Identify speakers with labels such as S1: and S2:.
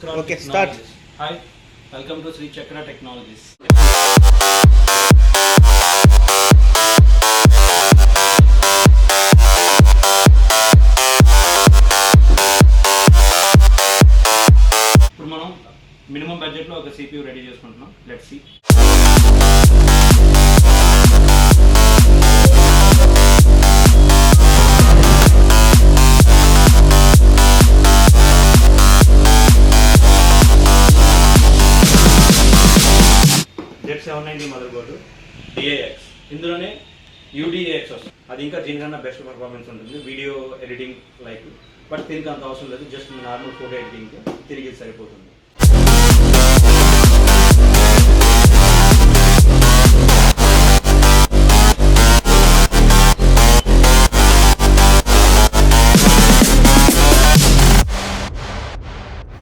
S1: Okay, start.
S2: Hi, welcome to Sri Chakra Technologies. ఇప్పుడు మనం minimum బడ్జెట్లో ఒక CPU రెడీ చేసుకుంటున్నాం. Let's see. Z790 motherboard DAX, ఇందులోనే UDAX వస్తుంది. అది ఇంకా దీనికన్నా బెస్ట్ పర్ఫార్మెన్స్ ఉంటుంది వీడియో ఎడిటింగ్ లైక్. బట్ దీనికి అంత అవసరం లేదు, జస్ట్ నార్మల్ ఫోటో ఎడిటింగ్కి తిరిగి సరిపోతుంది.